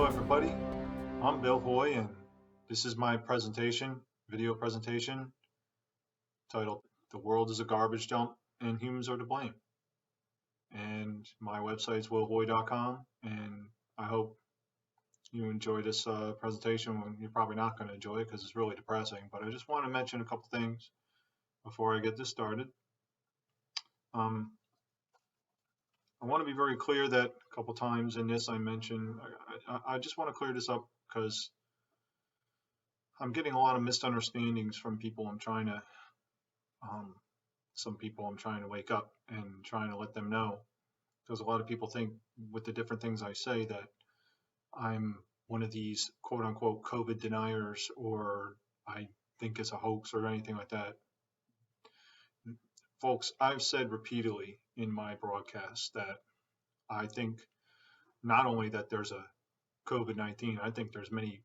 Hello everybody, I'm Bill Hoy and this is my video presentation titled The World is a Garbage Dump and Humans Are to Blame. And my website is willhoy.com, and I hope you enjoy this presentation. You're probably not going to enjoy it because it's really depressing, but I just want to mention a couple things before I get this started. I want to be very clear that a couple times in this I mentioned, I just want to clear this up because I'm getting a lot of misunderstandings from people. Some people I'm trying to wake up and trying to let them know, because a lot of people think with the different things I say that I'm one of these quote unquote COVID deniers, or I think it's a hoax or anything like that. Folks, I've said repeatedly in my broadcast that I think not only that there's a COVID-19, I think there's many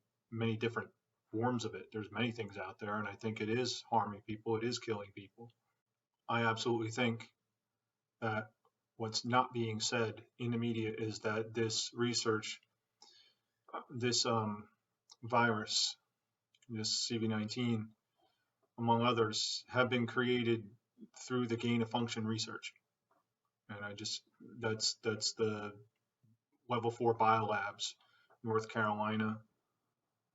different forms of it. There's many things out there, and I think it is harming people. It is killing people. I absolutely think that what's not being said in the media is that this research, this virus, this CV-19, among others, have been created through the gain of function research. And that's the level 4 biolabs, North Carolina,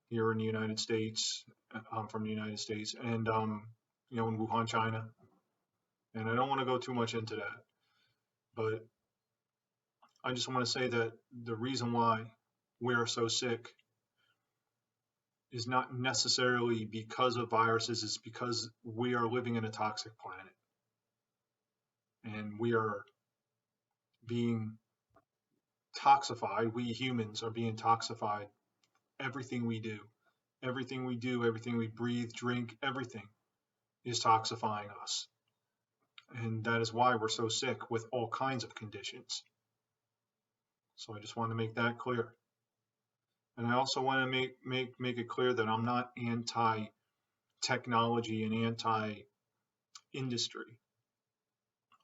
here in the United States. I'm from the United States, and in Wuhan, China. And I don't want to go too much into that, but I just want to say that the reason why we are so sick is not necessarily because of viruses. It's because we are living in a toxic planet, and we are being toxified. We humans are being toxified. Everything we do, everything we breathe, drink, everything is toxifying us. And that is why we're so sick with all kinds of conditions. So I just want to make that clear. And I also want to make it clear that I'm not anti-technology and anti-industry.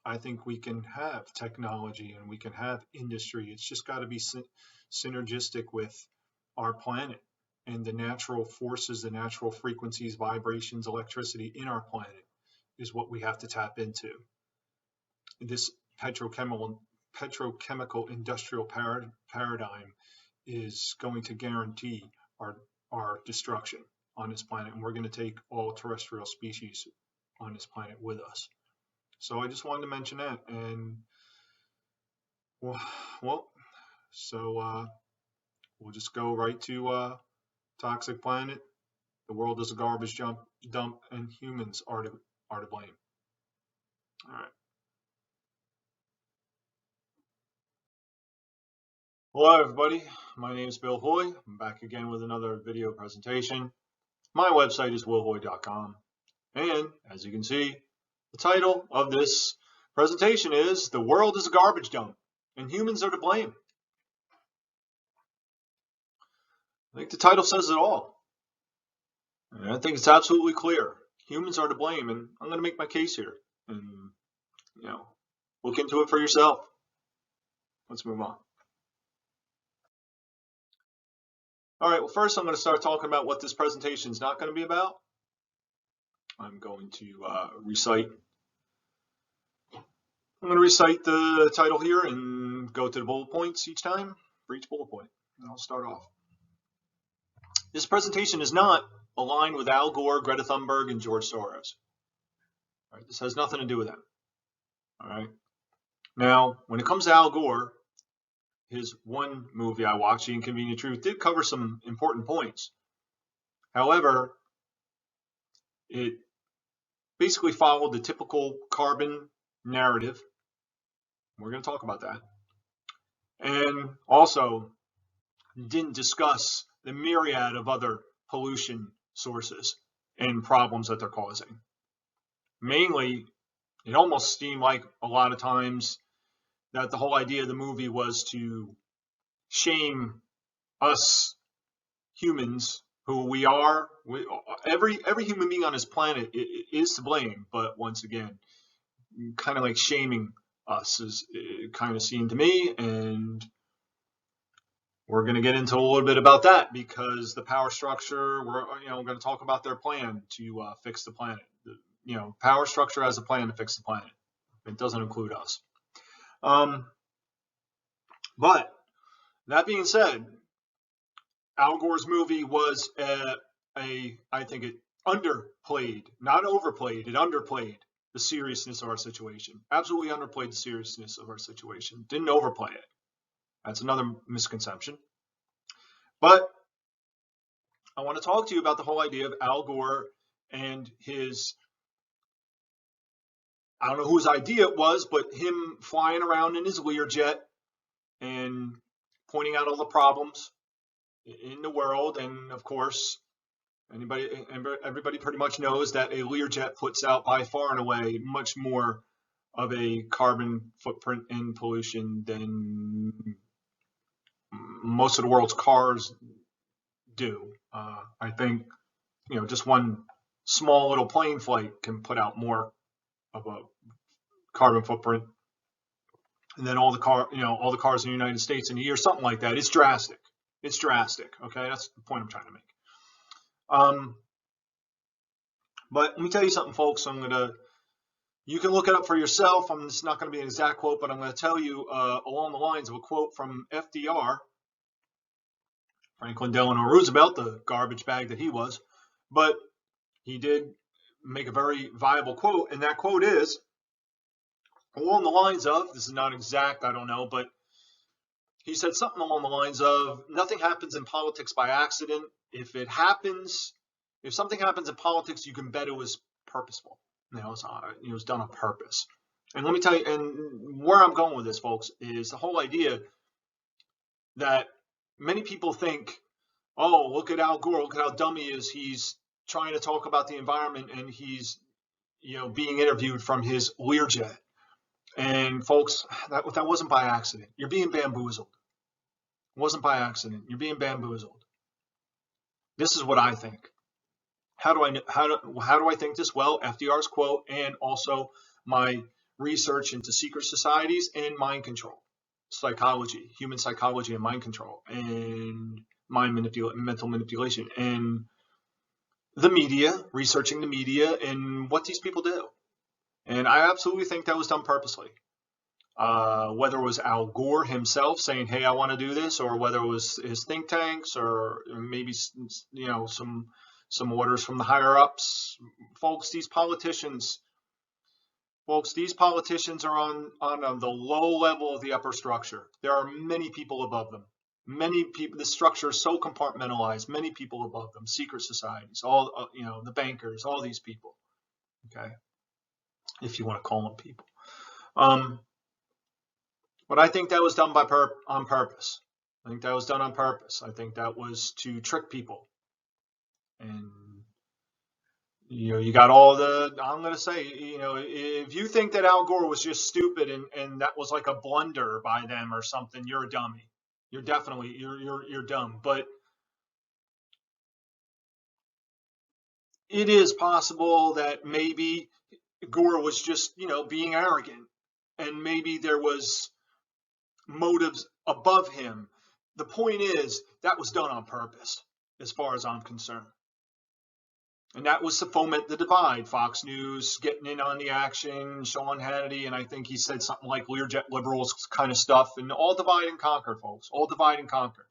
I think we can have technology and we can have industry. It's just got to be synergistic with our planet and the natural forces, the natural frequencies, vibrations, electricity in our planet is what we have to tap into. This petrochemical industrial paradigm is going to guarantee our destruction on this planet, and we're going to take all terrestrial species on this planet with us. So I just wanted to mention that. And so we'll just go right to toxic planet. The world is a garbage dump, and humans are to blame. All right. Hello everybody, my name is Bill Hoy. I'm back again with another video presentation. My website is willhoy.com, and as you can see, the title of this presentation is The World is a Garbage Dump and Humans Are to Blame. I think the title says it all. And I think it's absolutely clear. Humans are to blame, and I'm going to make my case here. And, look into it for yourself. Let's move on. All right, well, first I'm going to start talking about what this presentation is not going to be about. I'm going to recite the title here and go to the bullet points each time for each bullet point. And I'll start off. This presentation is not aligned with Al Gore, Greta Thunberg, and George Soros. All right, this has nothing to do with them. All right. Now, when it comes to Al Gore, his one movie I watched, The Inconvenient Truth, did cover some important points. However, it basically followed the typical carbon narrative. We're going to talk about that. And also didn't discuss the myriad of other pollution sources and problems that they're causing. Mainly, it almost seemed like a lot of times that the whole idea of the movie was to shame us humans, who we are. Every human being on this planet is to blame, but once again, kind of like shaming us is, it kind of seemed to me. And we're going to get into a little bit about that because the power structure, we're going to talk about their plan to fix the planet. Power structure has a plan to fix the planet. It doesn't include us. But that being said, Al Gore's movie was I think it underplayed, not overplayed, it underplayed the seriousness of our situation. Absolutely underplayed the seriousness of our situation. Didn't overplay it. That's another misconception. But I want to talk to you about the whole idea of Al Gore and his, I don't know whose idea it was, but him flying around in his Learjet and pointing out all the problems in the world. And of course, everybody pretty much knows that a Learjet puts out by far and away much more of a carbon footprint and pollution than most of the world's cars do. I think, just one small little plane flight can put out more of a carbon footprint than all the cars in the United States in a year, something like that. It's drastic. Okay, that's the point I'm trying to make. But let me tell you something, folks. You can look it up for yourself. It's not going to be an exact quote, but I'm going to tell you along the lines of a quote from FDR, Franklin Delano Roosevelt, the garbage bag that he was. But he did make a very viable quote, and that quote is along the lines of, this is not exact, I don't know, but he said something along the lines of, nothing happens in politics by accident. If something happens in politics, you can bet it was purposeful. It was done on purpose. And let me tell you, and where I'm going with this, folks, is the whole idea that many people think, oh, look at Al Gore, look at how dumb he is. He's trying to talk about the environment and he's, being interviewed from his Learjet. And folks, that wasn't by accident. You're being bamboozled. It wasn't by accident. You're being bamboozled. This is what I think. How do I think this? Well, FDR's quote and also my research into secret societies and mind control, psychology, human psychology and mind control, and mental manipulation, and the media, researching the media and what these people do. And I absolutely think that was done purposely. Whether it was Al Gore himself saying, hey, I want to do this, or whether it was his think tanks, or maybe, some orders from the higher ups. Folks, these politicians are on the low level of the upper structure. There are many people above them. Many people, the structure is so compartmentalized, many people above them, secret societies, all, the bankers, all these people. Okay. If you want to call them people. But I think that was done on purpose. I think that was done on purpose. I think that was to trick people. And, you got I'm going to say, if you think that Al Gore was just stupid and that was like a blunder by them or something, you're a dummy. You're definitely, you're dumb. But it is possible that maybe Gore was just, being arrogant, and maybe there was motives above him. The point is that was done on purpose, as far as I'm concerned. And that was to foment the divide. Fox News getting in on the action, Sean Hannity, and I think he said something like Learjet liberals kind of stuff, and all divide and conquer, folks. All divide and conquer.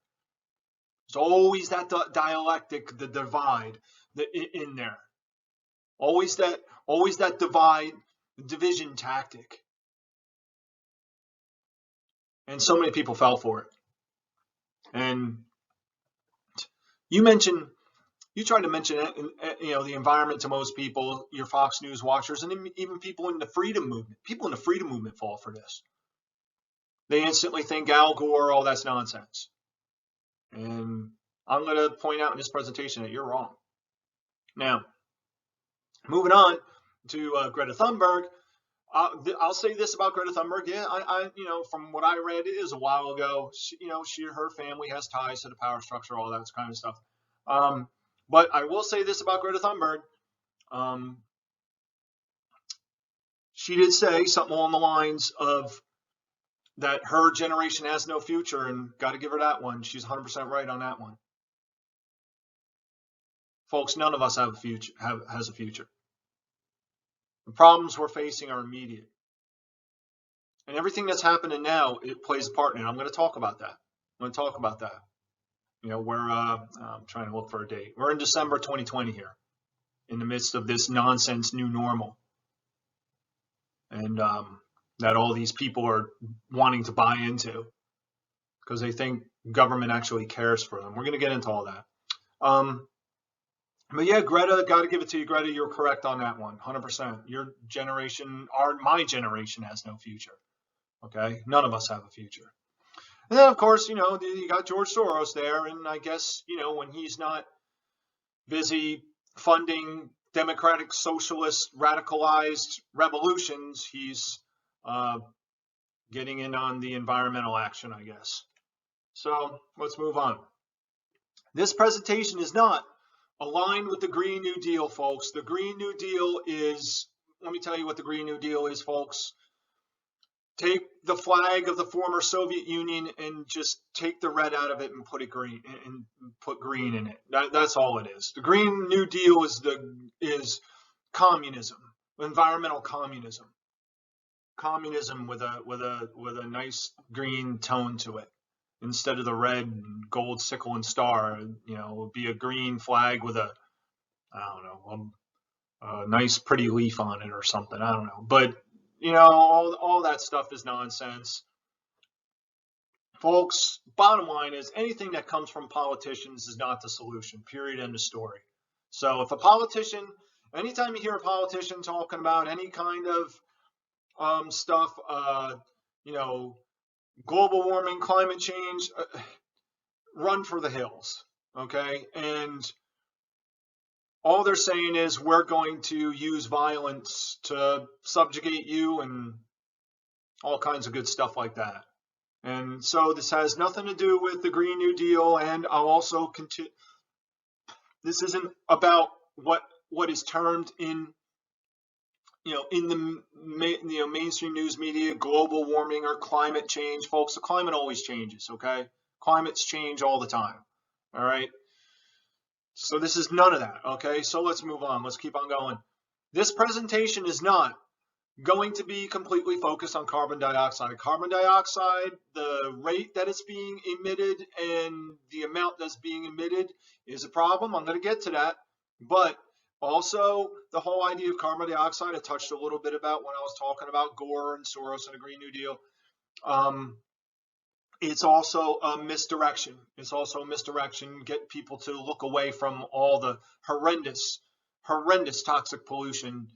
There's always that dialectic, the divide in there. Always that division tactic. And so many people fell for it. And you try to mention the environment to most people, your Fox News watchers, and even people in the freedom movement. People in the freedom movement fall for this. They instantly think Al Gore, all that's nonsense. And I'm going to point out in this presentation that you're wrong. Now, moving on to Greta Thunberg. I'll say this about Greta Thunberg. Yeah, I from what I read, it is a while ago. Her family has ties to the power structure, all that kind of stuff. But I will say this about Greta Thunberg. She did say something along the lines of, that her generation has no future, and got to give her that one. She's 100% right on that one. Folks, none of us have a future. Has a future. The problems we're facing are immediate, and everything that's happening now, it plays a part in it. I'm going to talk about that. You know, we're I'm trying to look for a date. We're in December 2020 here, in the midst of this nonsense new normal, and that all these people are wanting to buy into because they think government actually cares for them. We're going to get into all that. But yeah, Greta, got to give it to you, Greta. You're correct on that one, 100%. Your generation, my generation, has no future. Okay, none of us have a future. And then, of course, you know, you got George Soros there, and I guess, you know, when he's not busy funding democratic, socialist, radicalized revolutions, he's getting in on the environmental action, I guess. So let's move on. This presentation is not aligned with the Green New Deal, folks. The Green New Deal is, let me tell you what the Green New Deal is, folks. Take the flag of the former Soviet Union and just take the red out of it and put it green, and put green in it. That's all it is. The Green New Deal is communism, environmental communism. Communism with a nice green tone to it. Instead of the red and gold sickle and star, you know, it would be a green flag with a, I don't know, a nice pretty leaf on it or something. I don't know. But, you know, all that stuff is nonsense. Folks, bottom line is anything that comes from politicians is not the solution. Period. End of story. So if a politician, anytime you hear a politician talking about any kind of stuff, you know, global warming, climate change, run for the hills, okay? And all they're saying is we're going to use violence to subjugate you and all kinds of good stuff like that. And so this has nothing to do with the Green New Deal, and I'll also continue. This isn't about what is termed in, you know, in the mainstream news media, global warming or climate change. Folks, the climate always changes, okay? Climates change all the time, all right? So this is none of that, okay? So let's move on. Let's keep on going. This presentation is not going to be completely focused on carbon dioxide. Carbon dioxide, the rate that it's being emitted and the amount that's being emitted is a problem. I'm going to get to that. But also, the whole idea of carbon dioxide, I touched a little bit about when I was talking about Gore and Soros and the Green New Deal. It's also a misdirection. It's also a misdirection. Get people to look away from all the horrendous toxic pollution,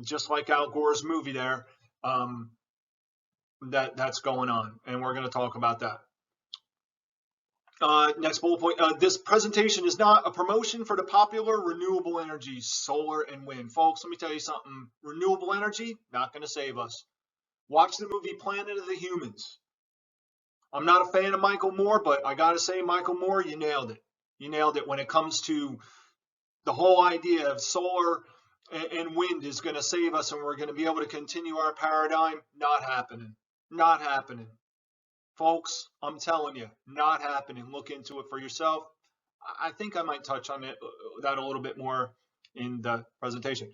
just like Al Gore's movie there, that's going on. And we're going to talk about that. Next bullet point. This presentation is not a promotion for the popular renewable energies, solar and wind. Folks, let me tell you something. Renewable energy, not going to save us. Watch the movie Planet of the Humans. I'm not a fan of Michael Moore, but I got to say, Michael Moore, you nailed it. You nailed it when it comes to the whole idea of solar and wind is going to save us and we're going to be able to continue our paradigm. Not happening. Not happening. Folks, I'm telling you, not happening. Look into it for yourself. I think I might touch on that a little bit more in the presentation.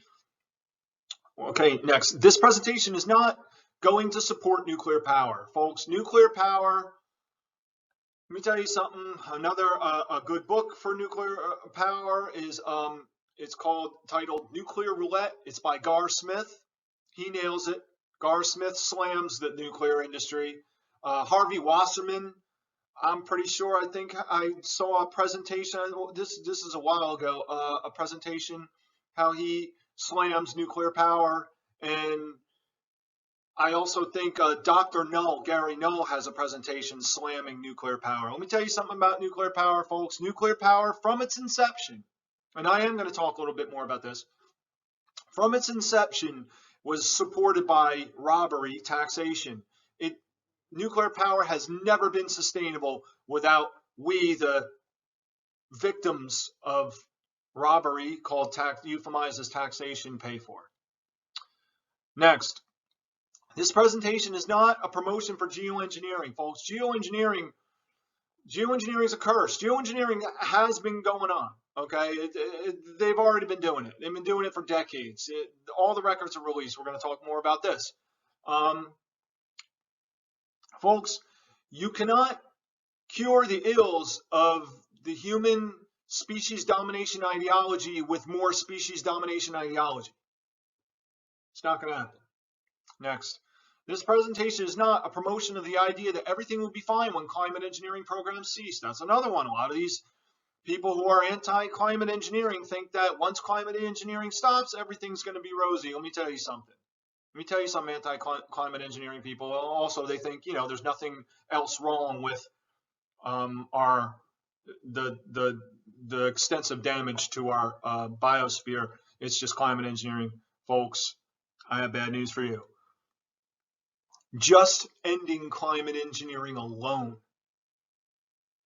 Okay, next. This presentation is not going to support nuclear power. Folks, nuclear power, let me tell you something. Another a good book for nuclear power is it's titled Nuclear Roulette. It's by Gar Smith. He nails it. Gar Smith slams the nuclear industry. Harvey Wasserman, I'm pretty sure, I think I saw a presentation, this is a while ago, a presentation how he slams nuclear power. And I also think Dr. Null, Gary Null, has a presentation slamming nuclear power. Let me tell you something about nuclear power, folks. Nuclear power, from its inception, and I am going to talk a little bit more about this, from its inception was supported by robbery, taxation. Nuclear power has never been sustainable without we, the victims of robbery, euphemized as taxation, pay for. Next. This presentation is not a promotion for geoengineering, folks. Geoengineering is a curse. Geoengineering has been going on. Okay, they've already been doing it. They've been doing it for decades. All the records are released. We're going to talk more about this. Folks, you cannot cure the ills of the human species domination ideology with more species domination ideology. It's not going to happen. Next. This presentation is not a promotion of the idea that everything will be fine when climate engineering programs cease. That's another one. A lot of these people who are anti-climate engineering think that once climate engineering stops, everything's going to be rosy. Let me tell you something. Let me tell you some anti-climate engineering people. Also, they think, there's nothing else wrong with the extensive damage to our biosphere. It's just climate engineering. Folks, I have bad news for you. Just ending climate engineering alone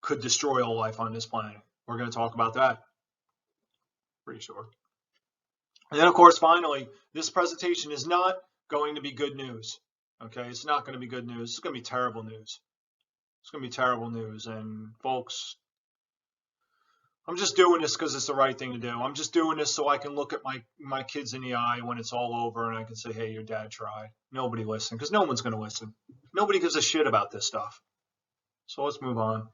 could destroy all life on this planet. We're going to talk about that. Pretty sure. And then, of course, finally, this presentation is not going to be good news. Okay, it's not going to be good news. It's going to be terrible news. It's going to be terrible news. And folks, I'm just doing this because it's the right thing to do. I'm just doing this so I can look at my kids in the eye when it's all over and I can say, hey, your dad tried. Nobody listened, because no one's going to listen. Nobody gives a shit about this stuff. So let's move on.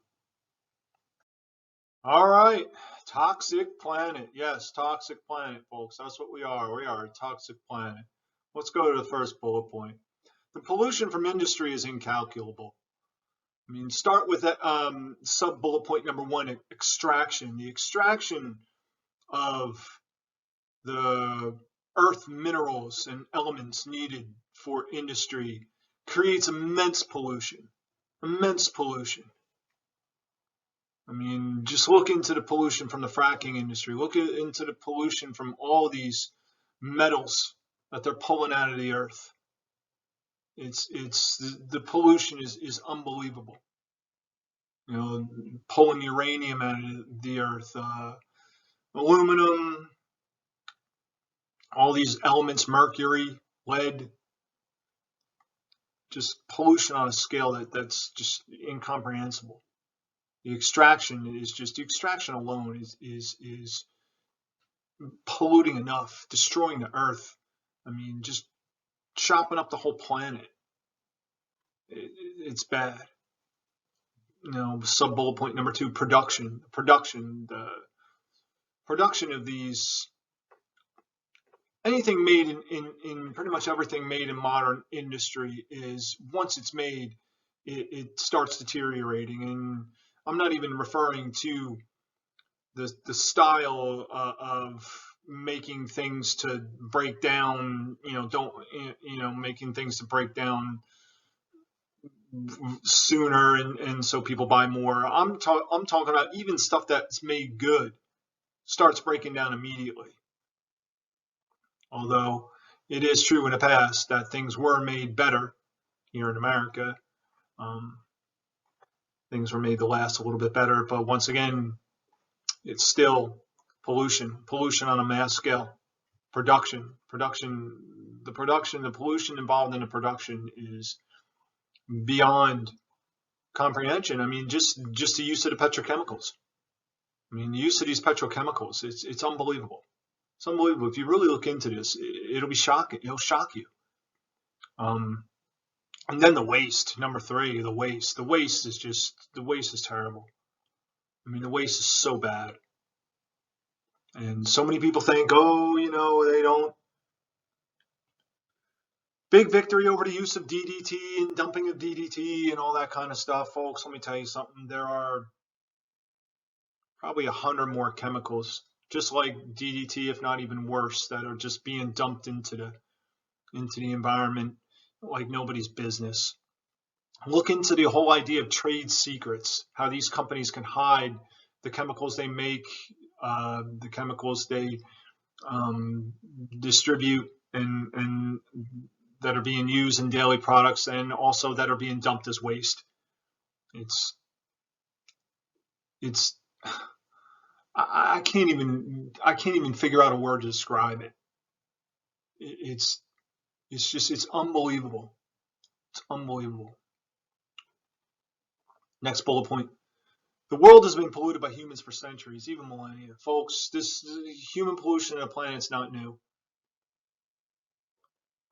All right. Toxic planet. Yes, toxic planet, folks. That's what we are. We are a toxic planet. Let's go to the first bullet point. The pollution from industry is incalculable. I mean, start with that sub-bullet point number 1, extraction. The extraction of the earth minerals and elements needed for industry creates immense pollution. Immense pollution. I mean, just look into the pollution from the fracking industry. Look into the pollution from all these metals that they're pulling out of the earth. The pollution is unbelievable. Pulling uranium out of the earth, aluminum, all these elements, mercury, lead, just pollution on a scale that's just incomprehensible. The extraction alone is polluting enough, destroying the earth. I mean, just chopping up the whole planet. It's bad. Sub bullet point number 2, production. The production of these, anything made in pretty much everything made in modern industry is, once it's made, it starts deteriorating. And I'm not even referring to the style of making things to break down, making things to break down sooner and so people buy more. I'm talking about even stuff that's made good starts breaking down immediately. Although it is true in the past that things were made better here in America. Things were made to last a little bit better, but once again, it's still pollution on a mass scale. The pollution involved in the production is beyond comprehension. I mean, just the use of the petrochemicals. I mean, the use of these petrochemicals, it's unbelievable. It's unbelievable. If you really look into this, it'll be shocking. It'll shock you. And then the waste, number 3, the waste. The waste is terrible. I mean, the waste is so bad. And so many people think, they don't. Big victory over the use of DDT and dumping of DDT and all that kind of stuff, folks. Let me tell you something. There are probably 100 more chemicals, just like DDT, if not even worse, that are just being dumped into the environment like nobody's business. Look into the whole idea of trade secrets, how these companies can hide the chemicals they make, the chemicals they distribute and that are being used in daily products, and also that are being dumped as waste. I can't even figure out a word to describe it. It's unbelievable. unbelievable. Next bullet point. The world has been polluted by humans for centuries, even millennia. Folks, this human pollution of the planet is not new.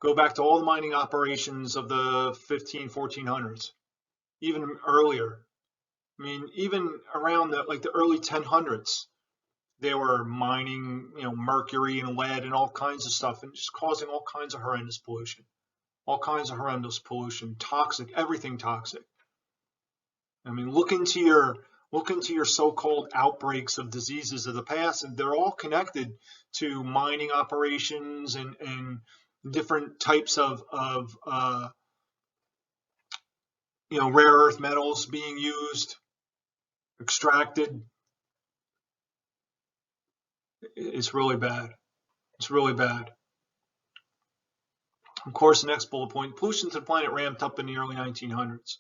Go back to all the mining operations of the 1400s, even earlier. I mean, even around the early 1000s, they were mining, mercury and lead and all kinds of stuff, and just causing all kinds of horrendous pollution, toxic, everything toxic. I mean, look into your so-called outbreaks of diseases of the past, and they're all connected to mining operations and different types of rare earth metals being used, extracted. It's really bad. It's really bad. Of course, the next bullet point: pollution to the planet ramped up in the early 1900s.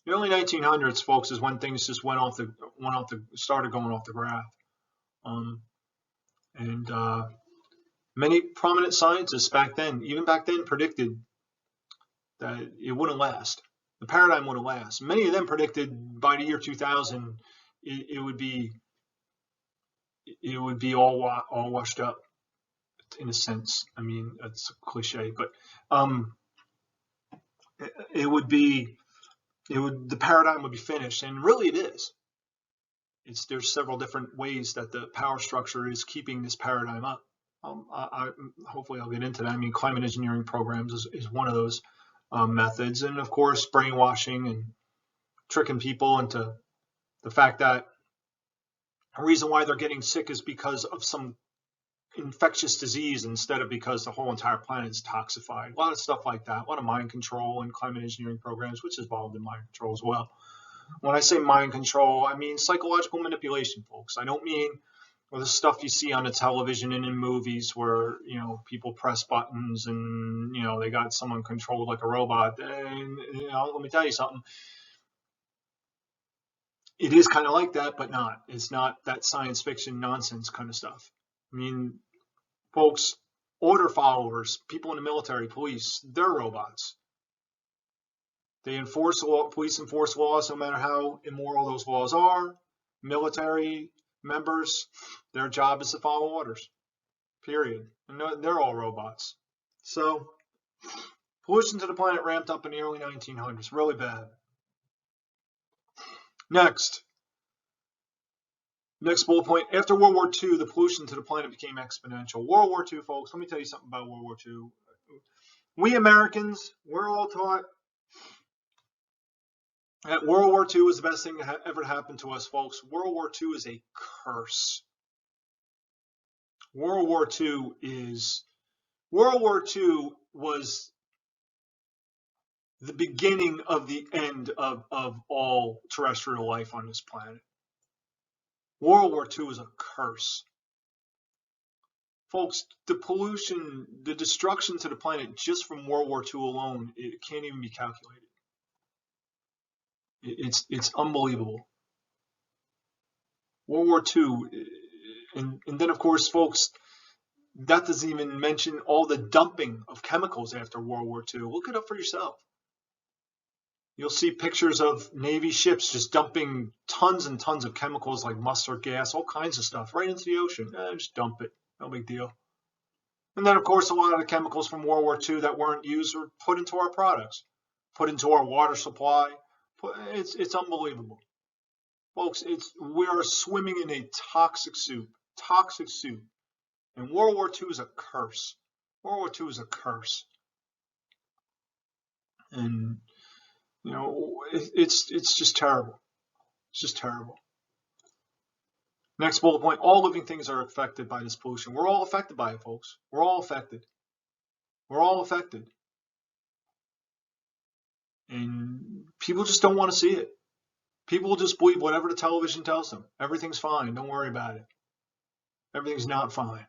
The early 1900s, folks, is when things just started going off the graph. Many prominent scientists even back then, predicted that it wouldn't last. The paradigm wouldn't last. Many of them predicted by the year 2000, it would be all washed up, in a sense. I mean, that's a cliche, but the paradigm would be finished, and really it is. There's several different ways that the power structure is keeping this paradigm up. Hopefully I'll get into that. I mean, climate engineering programs is one of those methods, and of course brainwashing and tricking people into the fact that the reason why they're getting sick is because of some infectious disease instead of because the whole entire planet is toxified. A lot of stuff like that, a lot of mind control and climate engineering programs, which is involved in mind control as well. When I say mind control, I mean psychological manipulation, folks. I don't mean the stuff you see on the television and in movies where, people press buttons and, they got someone controlled like a robot. And, let me tell you something. It is kind of like that, but not. It's not that science fiction nonsense kind of stuff. I mean, folks, order followers, people in the military, police, they're robots. They enforce law. Police enforce laws no matter how immoral those laws are. Military members, their job is to follow orders, period. And they're all robots. So pollution to the planet ramped up in the early 1900s, really bad. Next bullet point: after World War II, the pollution to the planet became exponential. World War II, folks, let me tell you something about World War II. We Americans, we're all taught that World War II was the best thing that ever happened to us, folks. World War II is a curse. World War II was the beginning of the end of all terrestrial life on this planet. World War II is a curse. Folks, the pollution, the destruction to the planet just from World War II alone, it can't even be calculated. It's unbelievable. World War II, and then of course, folks, that doesn't even mention all the dumping of chemicals after World War II. Look it up for yourself. You'll see pictures of Navy ships just dumping tons and tons of chemicals like mustard gas, all kinds of stuff, right into the ocean. Just dump it. No big deal. And then, of course, a lot of the chemicals from World War II that weren't used were put into our products, put into our water supply. It's unbelievable. Folks, we are swimming in a toxic soup. And World War II is a curse. World War II is a curse. And, it's just terrible. It's just terrible. Next bullet point: all living things are affected by this pollution. We're all affected by it, folks. We're all affected. And people just don't want to see it. People will just believe whatever the television tells them. Everything's fine. Don't worry about it. Everything's not fine.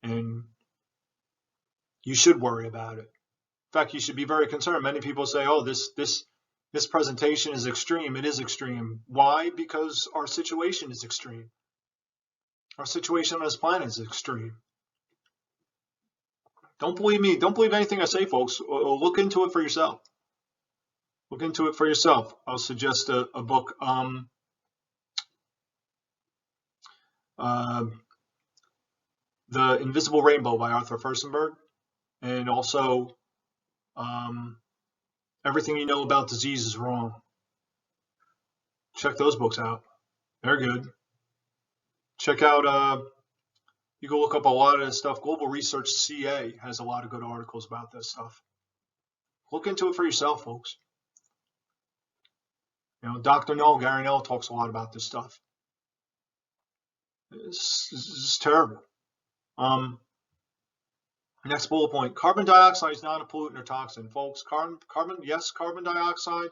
And you should worry about it. In fact, you should be very concerned. Many people say, oh, this presentation is extreme. It is extreme. Why? Because our situation is extreme. Our situation on this planet is extreme. Don't believe me. Don't believe anything I say, folks. Look into it for yourself. Look into it for yourself. I'll suggest a book, The Invisible Rainbow by Arthur Firstenberg, and also Everything You Know About Disease is Wrong. Check those books out. They're good. Check out, you can look up a lot of this stuff. Global Research CA has a lot of good articles about this stuff. Look into it for yourself, folks. Dr. Null, Gary Null talks a lot about this stuff. This is terrible. Next bullet point: carbon dioxide is not a pollutant or toxin, folks. Carbon dioxide.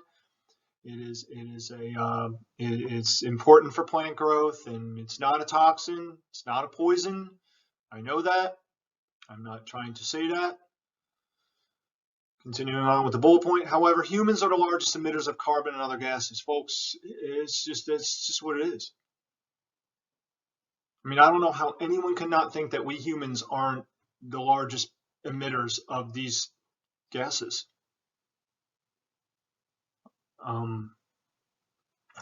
It's important for plant growth, and it's not a toxin. It's not a poison. I know that. I'm not trying to say that. Continuing on with the bullet point: however, humans are the largest emitters of carbon and other gases, folks. It's just what it is. I mean, I don't know how anyone cannot think that we humans aren't the largest emitters of these gases.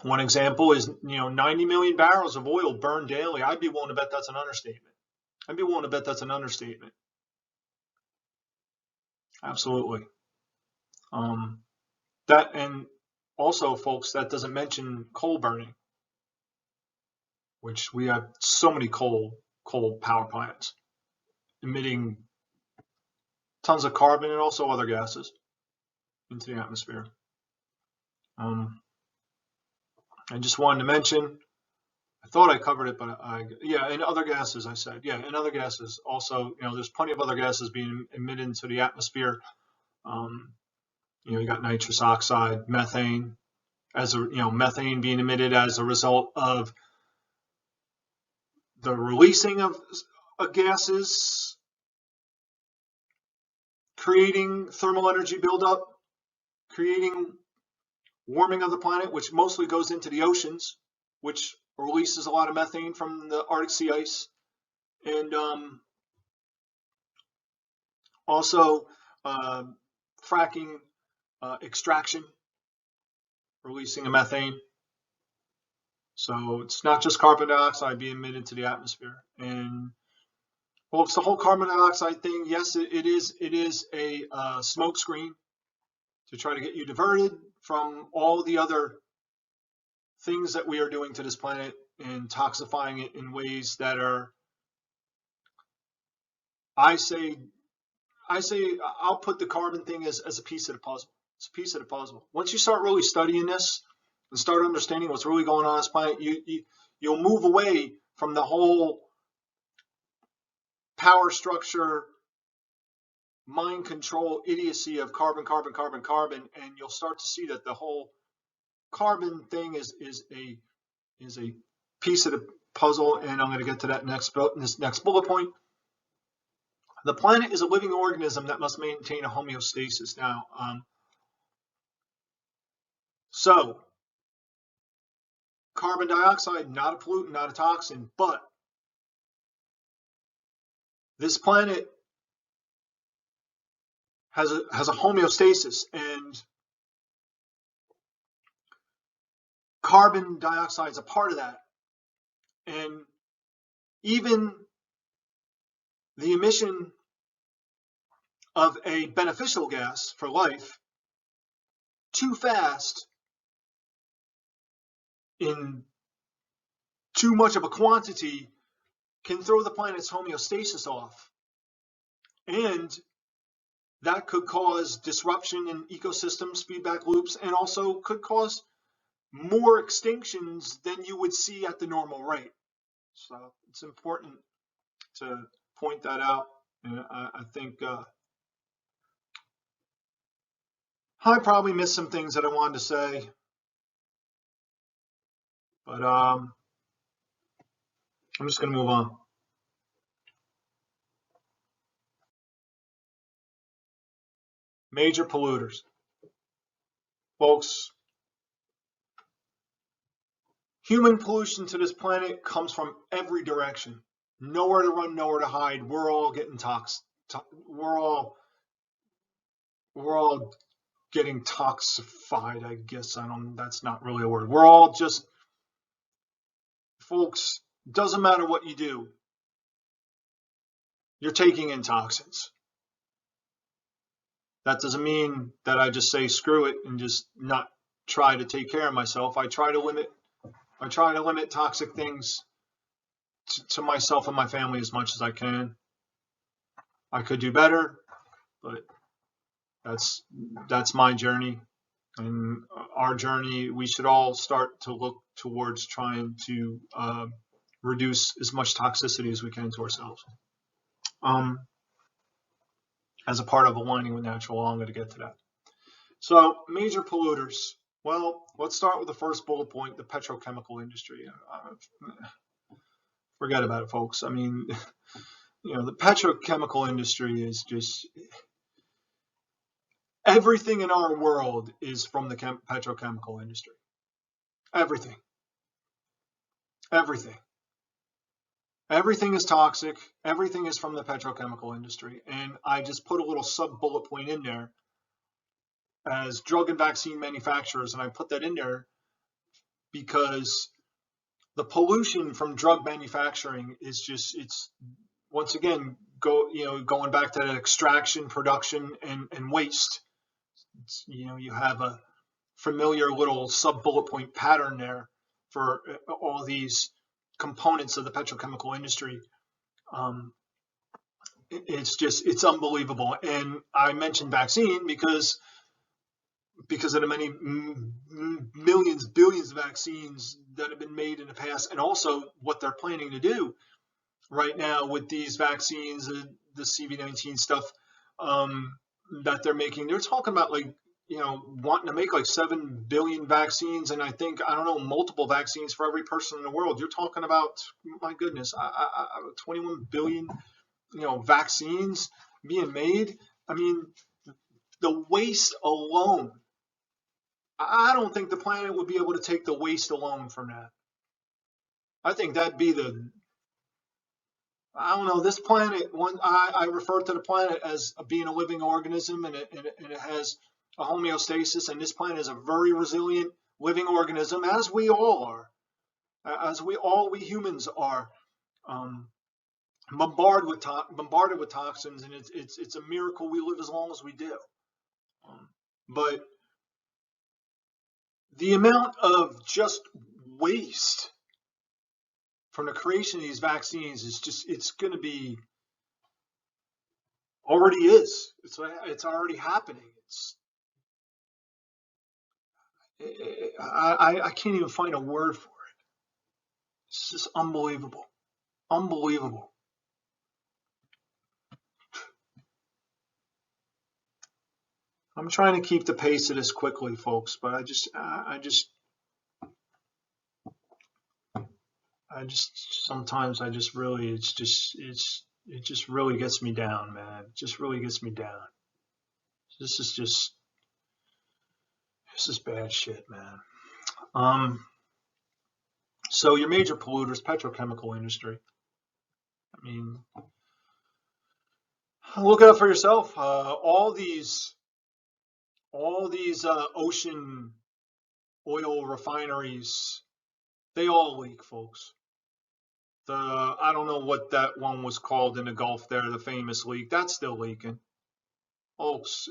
One example is, 90 million barrels of oil burned daily. I'd be willing to bet that's an understatement. Absolutely. That, and also, folks, that doesn't mention coal burning, which we have so many coal power plants emitting tons of carbon and also other gases into the atmosphere. I just wanted to mention, I thought I covered it, but and other gases, I said. Yeah, and other gases also, there's plenty of other gases being emitted into the atmosphere. You got nitrous oxide, methane, methane being emitted as a result of the releasing of gases, creating thermal energy buildup, creating warming of the planet, which mostly goes into the oceans, which releases a lot of methane from the Arctic sea ice, and also fracking, extraction, releasing of methane. So it's not just carbon dioxide being emitted to the atmosphere. And well, it's the whole carbon dioxide thing. Yes, it is a smoke screen to try to get you diverted from all the other things that we are doing to this planet and toxifying it in ways that are, I say I'll put the carbon thing as a piece of the puzzle. It's a piece of the puzzle. Once you start really studying this and start understanding what's really going on this planet, you'll move away from the whole power structure, mind control idiocy of carbon, and you'll start to see that the whole carbon thing is a piece of the puzzle. And I'm going to get to that this next bullet point. The planet is a living organism that must maintain a homeostasis. Now, so carbon dioxide, not a pollutant, not a toxin, but this planet has a homeostasis, and carbon dioxide is a part of that. And even the emission of a beneficial gas for life too fast in too much of a quantity can throw the planet's homeostasis off. And that could cause disruption in ecosystems, feedback loops, and also could cause more extinctions than you would see at the normal rate. So it's important to point that out. And I think I probably missed some things that I wanted to say, but I'm just going to move on. Major polluters. Folks, human pollution to this planet comes from every direction. Nowhere to run, nowhere to hide. We're all getting toxic. We're all getting toxified, I guess. That's not really a word. We're all just, folks, doesn't matter what you do, you're taking in toxins. That doesn't mean that I just say screw it and just not try to take care of myself. I try to limit toxic things to myself and my family as much as I can. I could do better, but that's my journey. And our journey, we should all start to look towards trying to reduce as much toxicity as we can to ourselves. As a part of aligning with natural law, I'm going to get to that. So, major polluters. Well, let's start with the first bullet point, the petrochemical industry. Forget about it, folks. I mean, the petrochemical industry is just, everything in our world is from the petrochemical industry. Everything. Everything is toxic. Everything is from the petrochemical industry. And I just put a little sub bullet point in there as drug and vaccine manufacturers. And I put that in there because the pollution from drug manufacturing is just, it's once again, going back to that extraction, production, and waste. You have a familiar little sub bullet point pattern there for all these components of the petrochemical industry. It's unbelievable. And I mentioned vaccine because of the many millions, billions of vaccines that have been made in the past, and also what they're planning to do right now with these vaccines, the CV-19 stuff that they're making. They're talking about wanting to make 7 billion vaccines, and I don't know, multiple vaccines for every person in the world. You're talking about, my goodness, 21 billion, vaccines being made. I mean, the waste alone, I don't think the planet would be able to take the waste alone from that. I think that'd be I don't know, this planet, I refer to the planet as being a living organism, and it has a homeostasis, and this planet is a very resilient living organism, as we all are, as we humans are, bombarded with toxins, and it's a miracle we live as long as we do. But the amount of just waste from the creation of these vaccines is just, it's going to be, already is. It's already happening. I can't even find a word for it. It's just unbelievable. Unbelievable. I'm trying to keep the pace of this quickly, folks, but I just sometimes it just really gets me down, man. It just really gets me down. This is bad shit, man. So your major polluters, petrochemical industry. I mean, look it up for yourself. All these ocean oil refineries, they all leak, folks. I don't know what that one was called in the Gulf there, the famous leak. That's still leaking, folks.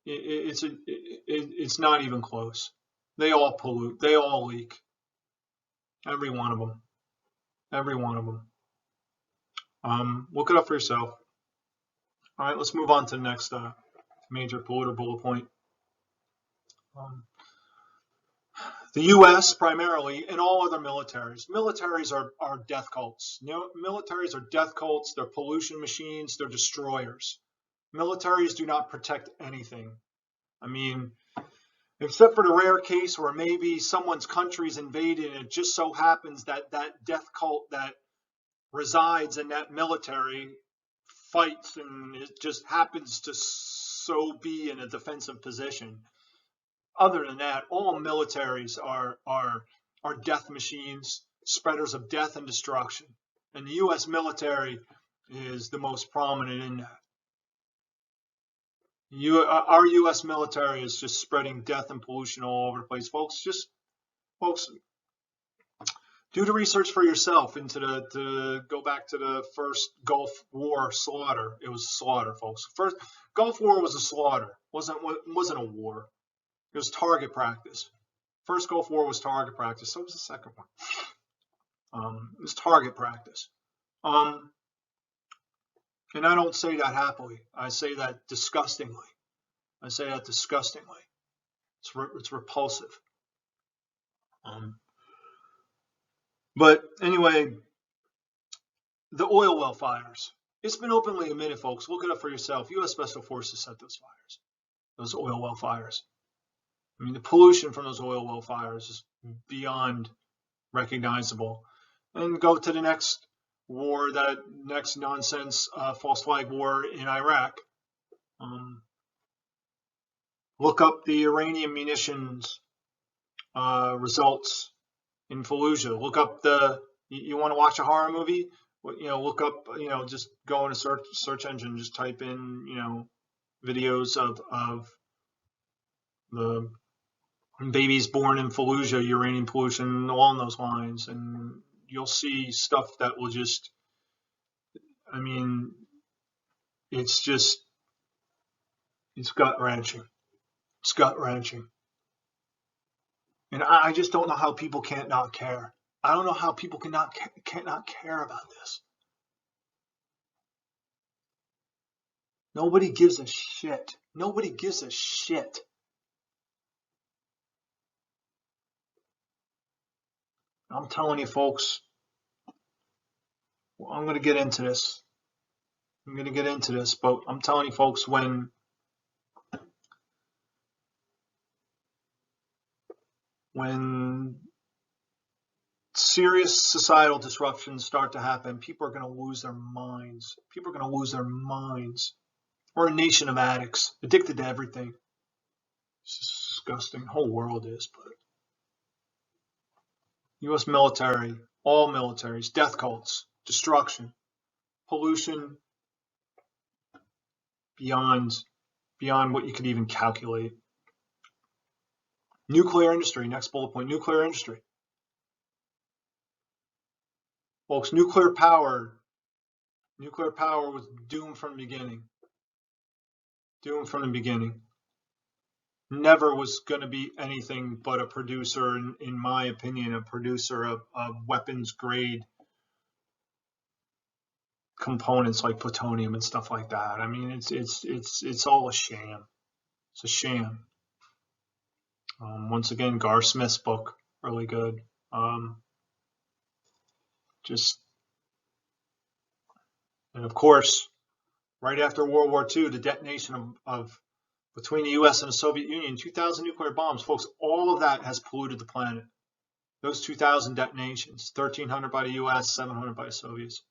It's not even close. They all pollute. They all leak. Every one of them. Every one of them. Look it up for yourself. All right, let's move on to the next major polluter bullet point. The U.S. primarily, and all other militaries. Militaries are death cults. Militaries are death cults. They're pollution machines. They're destroyers. Militaries do not protect anything. I mean, except for the rare case where maybe someone's country's invaded and it just so happens that that death cult that resides in that military fights and it just happens to so be in a defensive position. Other than that, all militaries are death machines, spreaders of death and destruction. And the U.S. military is the most prominent in that. Our U.S. military is just spreading death and pollution all over the place, folks. Folks, do the research for yourself to go back to the first Gulf War slaughter. It was slaughter, folks. First Gulf War was a slaughter. Wasn't a war. It was target practice. First Gulf War was target practice. So was the second one. It was target practice. And I don't say that happily. I say that disgustingly. It's repulsive. But anyway, the oil well fires. It's been openly admitted, folks. Look it up for yourself. U.S. Special Forces set those fires, those oil well fires. I mean, the pollution from those oil well fires is beyond recognizable. And go to the next war, that next nonsense false flag war in Iraq. Look up the Iranian munitions results in Fallujah. Look up you want to watch a horror movie? Look up, just go in a search engine, just type in, videos of the babies born in Fallujah, uranium pollution, along those lines, and you'll see stuff that will just, it's gut wrenching. It's gut wrenching. And I just don't know how people can't not care. I don't know how people can't not care about this. Nobody gives a shit. Nobody gives a shit. I'm telling you, folks, I'm going to get into this. But I'm telling you, folks, when serious societal disruptions start to happen, people are going to lose their minds. We're a nation of addicts, addicted to everything. It's disgusting. The whole world is, but U.S. military, all militaries, death cults, destruction, pollution beyond what you could even calculate. Nuclear industry, next bullet point, nuclear industry. Folks, nuclear power was doomed from the beginning. Never was going to be anything but a producer, in my opinion, a producer of weapons grade components like plutonium and stuff like that. It's all a sham. It's a sham. Once again, Gar Smith's book, really good. And of course, right after World War II, the detonation of between the U.S. and the Soviet Union, 2,000 nuclear bombs, folks, all of that has polluted the planet. Those 2,000 detonations, 1,300 by the U.S., 700 by the Soviets.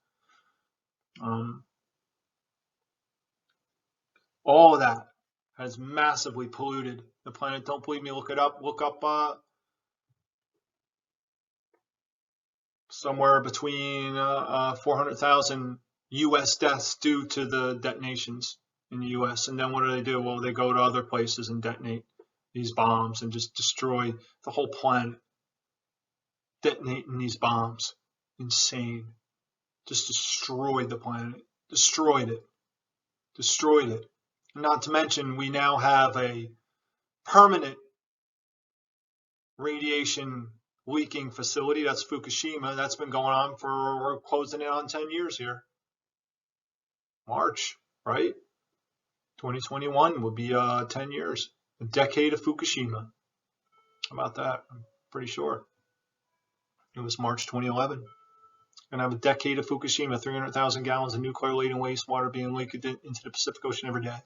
All of that has massively polluted the planet. Don't believe me? Look it up. Look up somewhere between 400,000 U.S. deaths due to the detonations in the U.S. And then what do? Well, they go to other places and detonate these bombs and just destroy the whole planet. Detonating these bombs. Insane. Just destroyed the planet. Destroyed it. Not to mention, we now have a permanent radiation leaking facility. That's Fukushima. That's been going on we're closing in on 10 years here. March, right? 2021 will be 10 years. A decade of Fukushima. How about that? I'm pretty sure. It was March 2011. Going to have a decade of Fukushima, 300,000 gallons of nuclear-laden wastewater being leaked into the Pacific Ocean every day.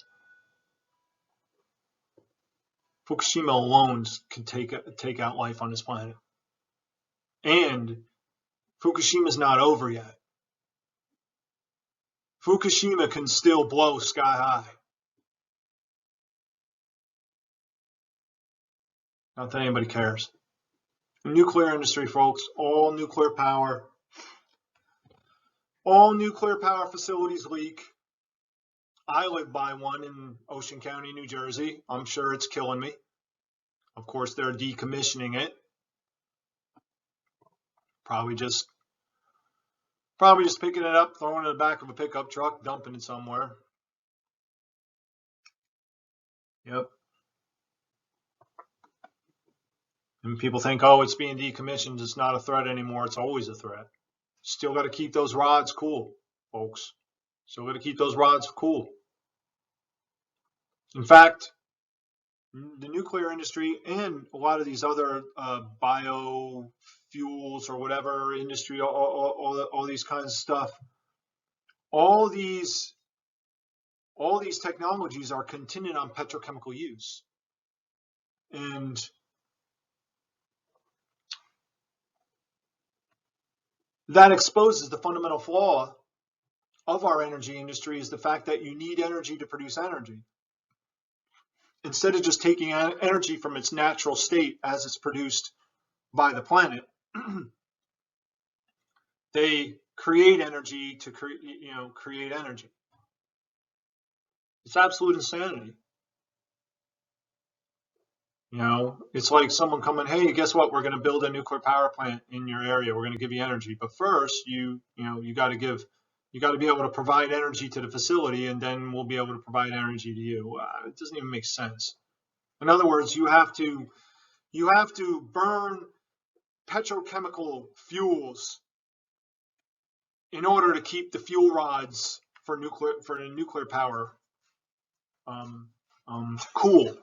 Fukushima alone can take out life on this planet. And Fukushima's not over yet. Fukushima can still blow sky high. Not that anybody cares. The nuclear industry, folks, all nuclear power facilities leak. I live by one in Ocean County, New Jersey. I'm sure it's killing me. Of course, they're decommissioning it. Probably just picking it up, throwing it in the back of a pickup truck, dumping it somewhere. Yep. And people think, oh, it's being decommissioned. It's not a threat anymore. It's always a threat. Still got to keep those rods cool, folks. Still got to keep those rods cool. In fact, the nuclear industry and a lot of these other biofuels or whatever industry, all these kinds of stuff, all these technologies are contingent on petrochemical use. And that exposes the fundamental flaw of our energy industry, is the fact that you need energy to produce energy. Instead of just taking energy from its natural state as it's produced by the planet, they create energy to create energy. It's absolute insanity. It's like someone coming, hey, guess what? We're going to build a nuclear power plant in your area. We're going to give you energy, but first, you got to be able to provide energy to the facility, and then we'll be able to provide energy to you. It doesn't even make sense. In other words, you have to burn petrochemical fuels in order to keep the fuel rods for the nuclear power cool.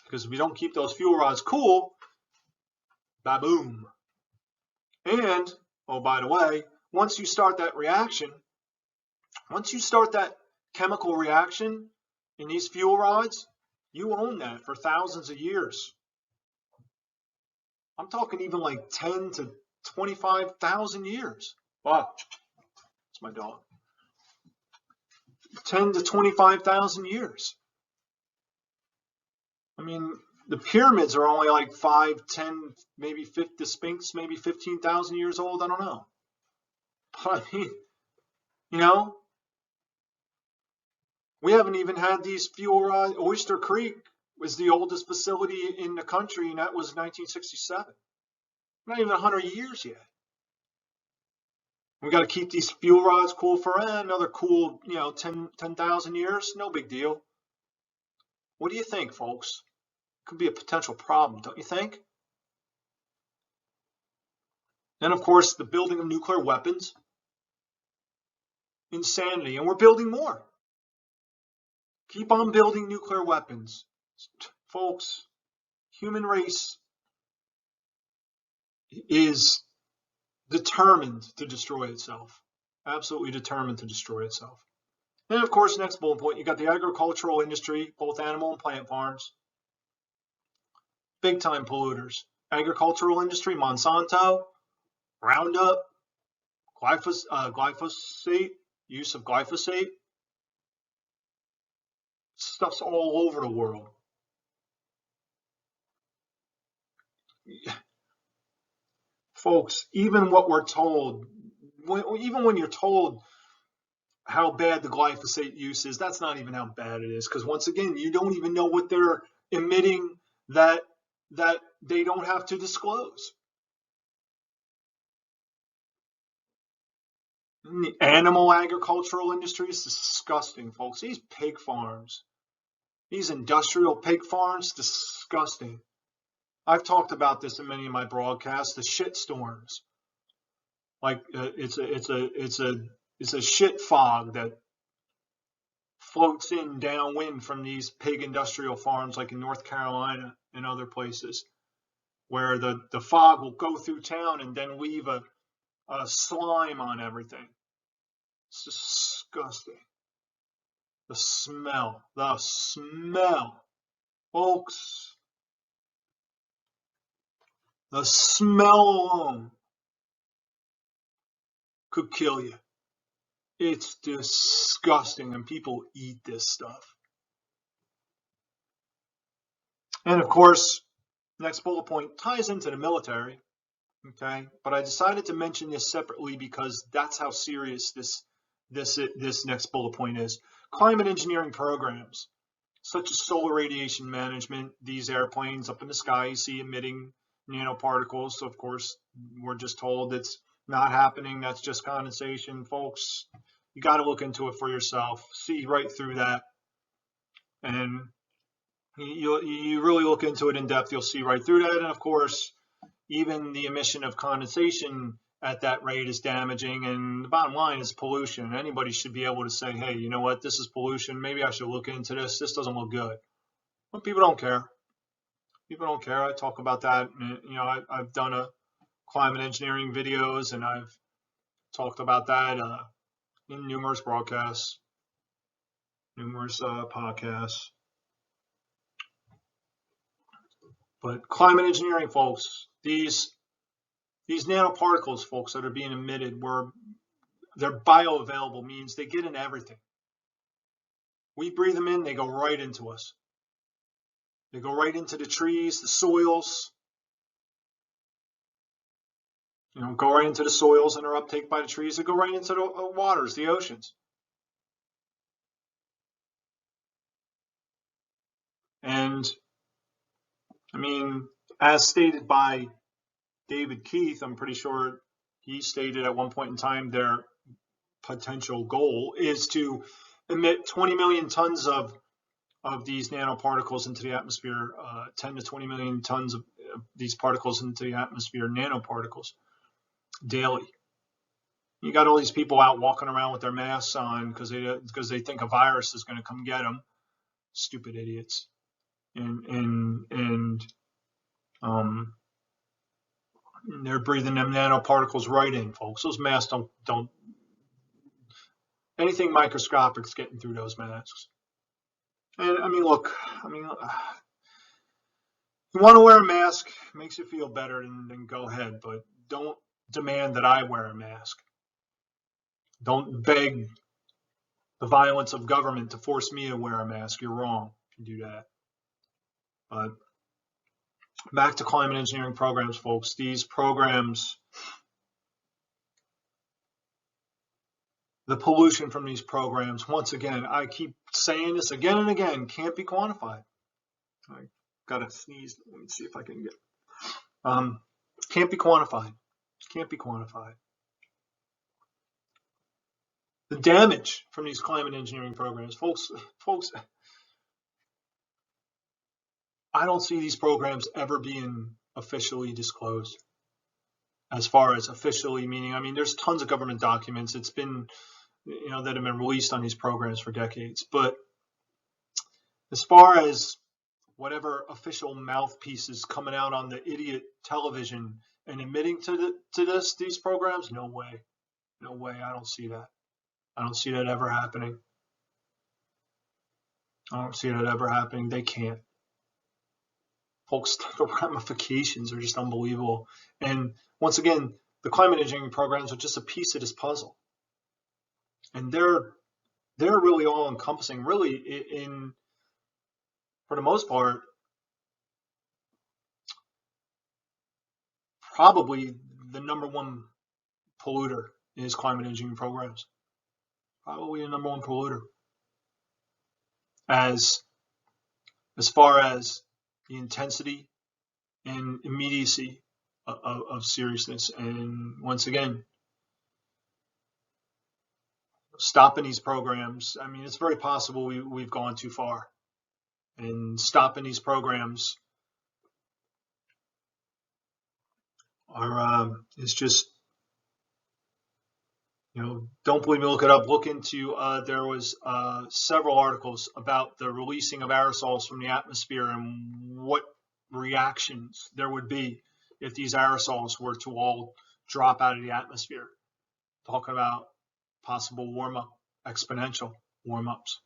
Because if we don't keep those fuel rods cool, ba-boom. And, oh, by the way, once you start that chemical reaction in these fuel rods, you own that for thousands of years. I'm talking even like 10 to 25,000 years. Wow, it's my dog. 10 to 25,000 years. I mean, the pyramids are only like 5, 10, maybe 50, the Sphinx, maybe 15,000 years old. I don't know. But I mean, we haven't even had these fuel rods. Oyster Creek was the oldest facility in the country, and that was 1967. Not even 100 years yet. We got to keep these fuel rods cool for another cool, 10,000 years. No big deal. What do you think, folks? Could be a potential problem, don't you think? Then, of course, the building of nuclear weapons. Insanity. And we're building more. Keep on building nuclear weapons. Folks, human race is determined to destroy itself. Absolutely determined to destroy itself. And of course, next bullet point, you got the agricultural industry, both animal and plant farms. Big time polluters. Agricultural industry, Monsanto, Roundup, glyphosate, use of glyphosate. Stuff's all over the world. Folks, even what we're told, even when you're told how bad the glyphosate use is, that's not even how bad it is. Because once again, you don't even know what they're emitting that they don't have to disclose. And the animal agricultural industry is disgusting, folks. These pig farms, these industrial pig farms, disgusting. I've talked about this in many of my broadcasts. The shit storms, like it's a shit fog that floats in downwind from these pig industrial farms, like in North Carolina and other places, where the fog will go through town and then leave a slime on everything. It's disgusting. The smell, folks. The smell alone could kill you. It's disgusting, and people eat this stuff. And of course, next bullet point ties into the military. Okay, but I decided to mention this separately because that's how serious this next bullet point is climate engineering programs, such as solar radiation management. These airplanes up in the sky, you see emitting nanoparticles. So of course, we're just told it's not happening. That's just condensation, folks. You got to look into it for yourself. See right through that, and you really look into it in depth. You'll see right through that. And of course, even the emission of condensation at that rate is damaging. And the bottom line is pollution. Anybody should be able to say, hey, you know what? This is pollution. Maybe I should look into this. This doesn't look good. But people don't care. People don't care. I talk about that. You know, I've done a climate engineering videos, and I've talked about that in numerous broadcasts, numerous podcasts. But climate engineering, folks, these nanoparticles, folks, that are being emitted, they're bioavailable, means they get in everything. We breathe them in, they go right into us. They go right into the trees, the soils, you know, go right into the soils and are uptake by the trees. They go right into the waters, the oceans. And I mean, as stated by David Keith, I'm pretty sure he stated at one point in time their potential goal is to emit 20 million tons of these nanoparticles into the atmosphere, 10 to 20 million tons of these particles into the atmosphere, nanoparticles, daily. You got all these people out walking around with their masks on because they think a virus is going to come get them. Stupid idiots. And they're breathing them nanoparticles right in, folks. Those masks don't anything microscopic is getting through those masks. And I mean, look, you want to wear a mask, makes you feel better, then go ahead, but don't demand that I wear a mask. Don't beg the violence of government to force me to wear a mask. You're wrong if you do that. But back to climate engineering programs, folks. These programs, the pollution from these programs, once again, I keep saying this again and again, can't be quantified. I gotta sneeze. Let me see if I can get. Can't be quantified. Can't be quantified. The damage from these climate engineering programs, folks. I don't see these programs ever being officially disclosed. As far as officially meaning, I mean, there's tons of government documents. It's been, you know, that have been released on these programs for decades. But as far as whatever official mouthpieces coming out on the idiot television and admitting to these programs, no way. No way. I don't see that. I don't see that ever happening. I don't see that ever happening. They can't. Folks, the ramifications are just unbelievable. And once again, the climate engineering programs are just a piece of this puzzle. And they're really all encompassing, really, for the most part, probably the number one polluter is climate engineering programs. Probably the number one polluter. As far as the intensity and immediacy of seriousness. And once again, stopping these programs, I mean, it's very possible we've gone too far. And stopping these programs is just, you know, don't believe me, look it up. Look into, there was several articles about the releasing of aerosols from the atmosphere and what reactions there would be if these aerosols were to all drop out of the atmosphere. Talking about possible warm-up, exponential warm-ups.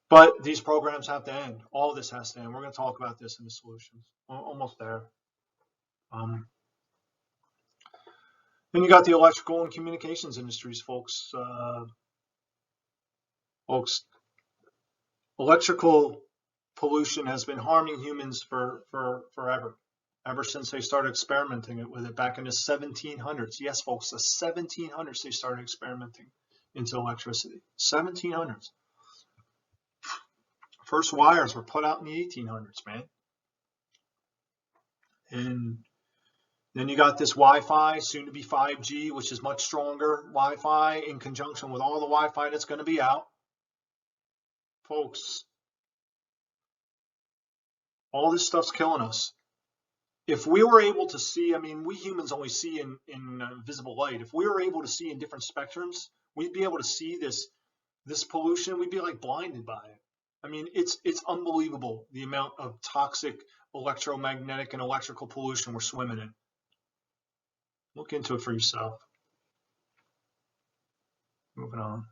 But these programs have to end. All of this has to end. We're going to talk about this in the solutions. Almost there. Then you got the electrical and communications industries, folks. Electrical pollution has been harming humans for forever, ever since they started experimenting with it back in the 1700s. Yes, folks, the 1700s they started experimenting into electricity. 1700s. First wires were put out in the 1800s, man. And then you got this Wi-Fi, soon to be 5G, which is much stronger Wi-Fi in conjunction with all the Wi-Fi that's going to be out. Folks, all this stuff's killing us. If we were able to see, I mean, we humans only see in visible light. If we were able to see in different spectrums, we'd be able to see this pollution. We'd be like blinded by it. I mean, it's unbelievable the amount of toxic electromagnetic and electrical pollution we're swimming in. Look into it for yourself. Moving on.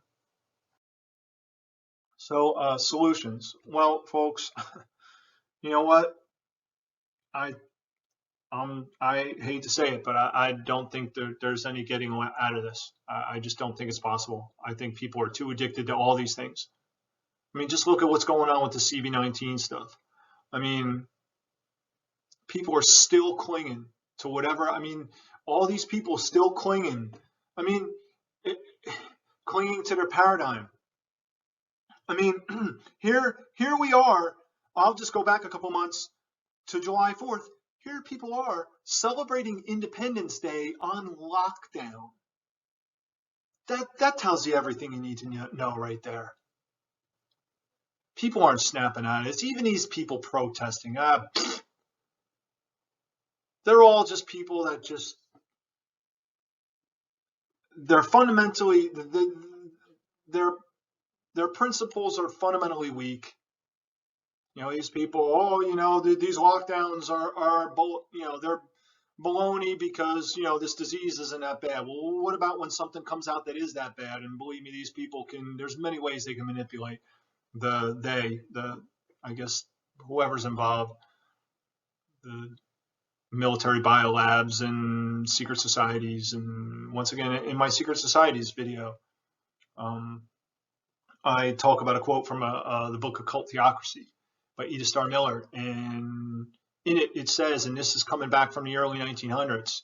So solutions. Well, folks, you know what? I hate to say it, but I don't think there's any getting out of this. I just don't think it's possible. I think people are too addicted to all these things. I mean, just look at what's going on with the CV-19 stuff. I mean, people are still clinging to whatever. I mean, all these people still clinging. I mean, clinging to their paradigm. I mean, here we are. I'll just go back a couple months to July 4th. Here people are celebrating Independence Day on lockdown. That tells you everything you need to know right there. People aren't snapping at it. It's even these people protesting. They're all just people that just, they're fundamentally, their principles are fundamentally weak. You know, these people, oh, you know, these lockdowns are you know, they're baloney because, you know, this disease isn't that bad. Well, what about when something comes out that is that bad? And believe me, these people there's many ways they can manipulate I guess, whoever's involved, the military biolabs and secret societies. And once again, in my secret societies video, I talk about a quote from the book Occult Theocracy by Ida Starr Miller, and in it says, and this is coming back from the early 1900s,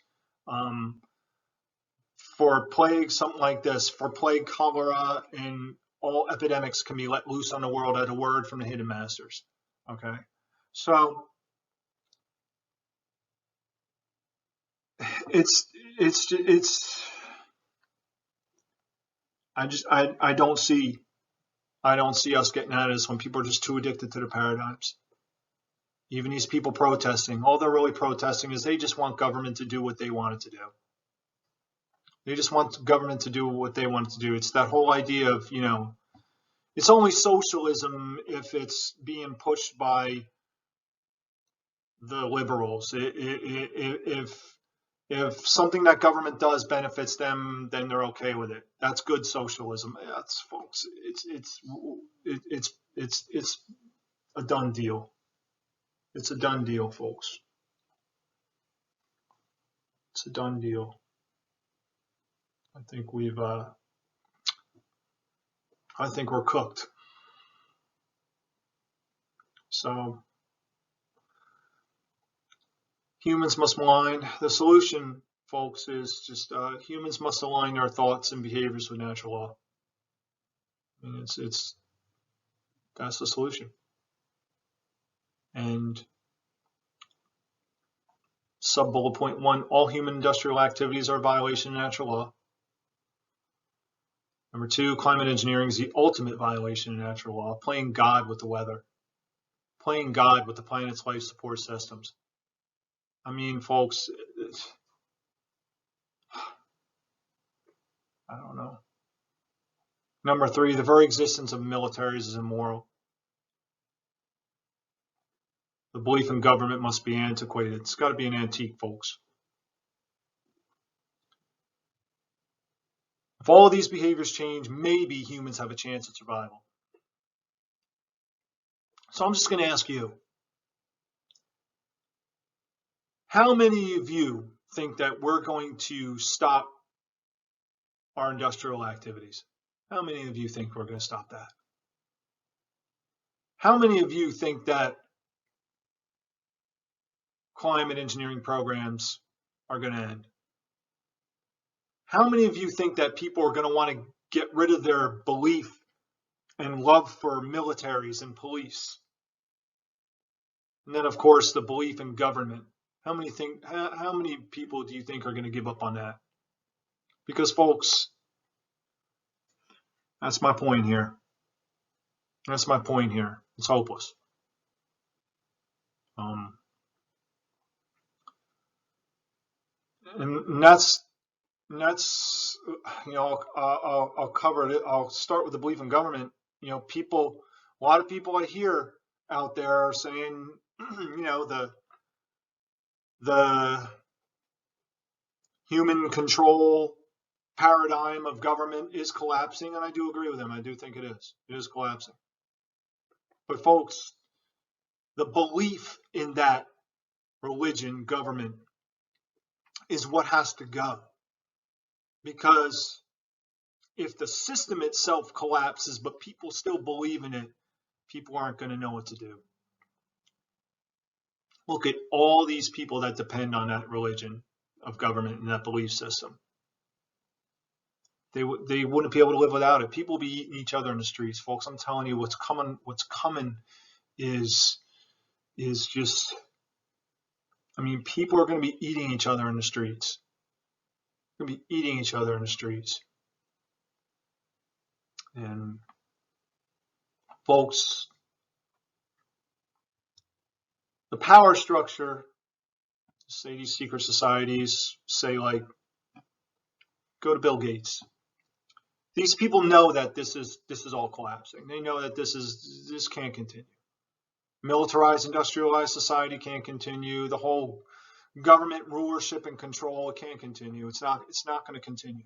for plague, something like this, for plague, cholera, and all epidemics can be let loose on the world at a word from the hidden masters. Okay, so it's I don't see us getting out of this when people are just too addicted to the paradigms. Even these people protesting, all they're really protesting is they just want government to do what they want it to do. They just want government to do what they want it to do. It's that whole idea of, you know, it's only socialism if it's being pushed by the liberals. If something that government does benefits them, then they're okay with it. That's good socialism. That's, folks. It's a done deal. It's a done deal, folks. It's a done deal. I think I think we're cooked. So humans must align. The solution, folks, is just humans must align their thoughts and behaviors with natural law. I mean, that's the solution. And sub-bullet point 1, all human industrial activities are a violation of natural law. Number 2, climate engineering is the ultimate violation of natural law, playing God with the weather, playing God with the planet's life support systems. I mean, folks, I don't know. Number 3, the very existence of militaries is immoral. The belief in government must be antiquated. It's got to be an antique, folks. If all of these behaviors change, maybe humans have a chance at survival. So I'm just going to ask you, how many of you think that we're going to stop our industrial activities? How many of you think we're going to stop that? How many of you think that climate engineering programs are going to end? How many of you think that people are going to want to get rid of their belief and love for militaries and police? And then, of course, the belief in government. How many people do you think are going to give up on that? Because, folks, that's my point here. That's my point here. It's hopeless. And that's I'll cover it. I'll start with the belief in government. A lot of people I hear out there are saying, the human control paradigm of government is collapsing, and I do agree with them. I do think it is. It is collapsing. But folks, the belief in that religion, government, is what has to go. Because if the system itself collapses, but people still believe in it, people aren't going to know what to do. Look at all these people that depend on that religion of government and that belief system. They wouldn't be able to live without it. People will be eating each other in the streets, folks. I'm telling you, what's coming is just, people are going to be eating each other in the streets. They're going to be eating each other in the streets. And folks, the power structure, say these secret societies, say like, go to Bill Gates. These people know that this is all collapsing. They know that this can't continue. Militarized, industrialized society can't continue. The whole government rulership and control, it can't continue. It's not going to continue.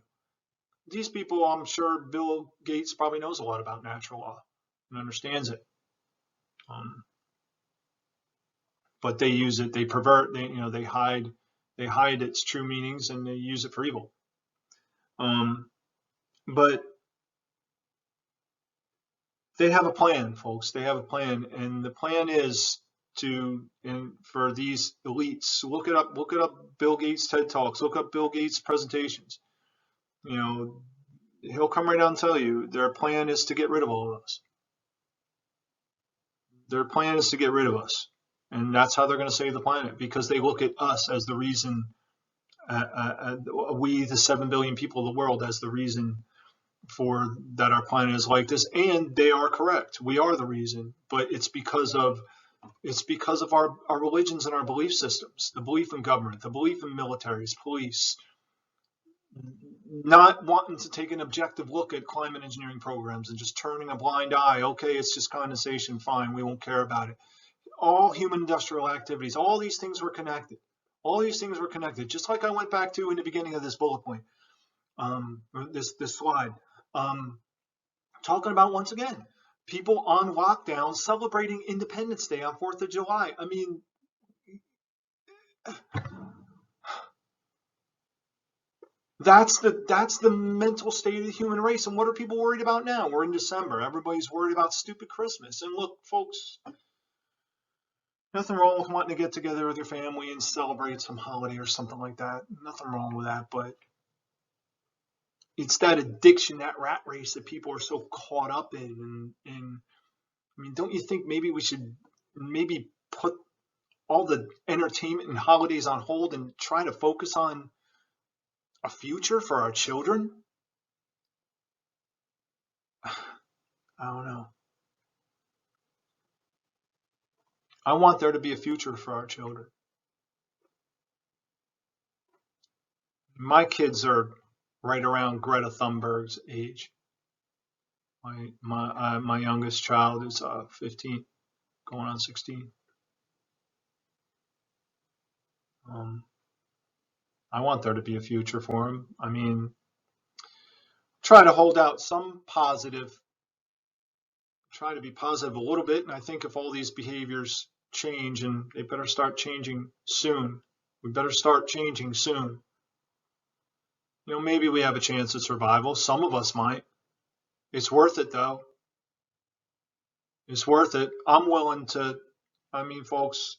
These people, I'm sure Bill Gates probably knows a lot about natural law and understands it. But they use it, they pervert, they hide its true meanings, and they use it for evil. But they have a plan, folks. They have a plan, and the plan is for these elites. Look it up. Look it up. Bill Gates TED Talks. Look up Bill Gates presentations. He'll come right out and tell you their plan is to get rid of all of us. Their plan is to get rid of us, and that's how they're going to save the planet, because they look at us as the reason. We, the 7 billion people of the world, as the reason for that our planet is like this, and they are correct. We are the reason, but it's because of our religions and our belief systems, the belief in government, the belief in militaries, police, not wanting to take an objective look at climate engineering programs and just turning a blind eye. Okay, it's just condensation, fine, we won't care about it. All human industrial activities, all these things were connected. All these things were connected, just like I went back to in the beginning of this bullet point, this slide. Talking about, once again, people on lockdown celebrating Independence Day on 4th of July. That's the mental state of the human race. And what are people worried about now? We're in December. Everybody's worried about stupid Christmas. And look, folks, nothing wrong with wanting to get together with your family and celebrate some holiday or something like that. Nothing wrong with that, but it's that addiction, that rat race that people are so caught up in. And don't you think maybe we should put all the entertainment and holidays on hold and try to focus on a future for our children? I don't know. I want there to be a future for our children. My kids are right around Greta Thunberg's age. My youngest child is 15, going on 16. I want there to be a future for him. Try to hold out some positive, try to be positive a little bit. And I think if all these behaviors change, and they better start changing soon, we better start changing soon. Maybe we have a chance at survival. Some of us might. It's worth it, though. It's worth it. I'm willing to, folks,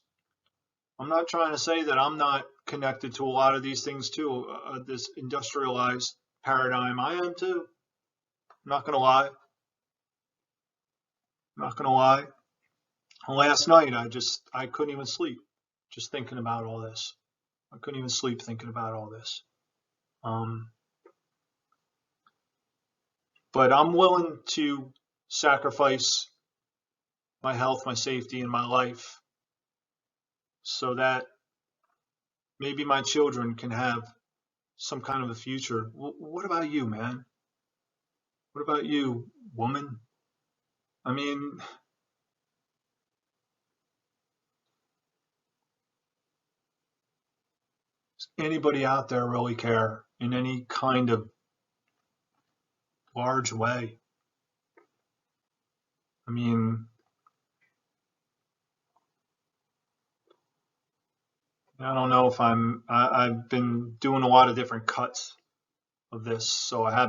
I'm not trying to say that I'm not connected to a lot of these things too. This industrialized paradigm, I am too. I'm not gonna lie. I'm not gonna lie. Last night, I couldn't even sleep, just thinking about all this. I couldn't even sleep thinking about all this. Um, but I'm willing to sacrifice my health, my safety, and my life so that maybe my children can have some kind of a future. What about you, man? What about you, woman? I mean, does anybody out there really care in any kind of large way? I mean, I don't know if I've been doing a lot of different cuts of this, so I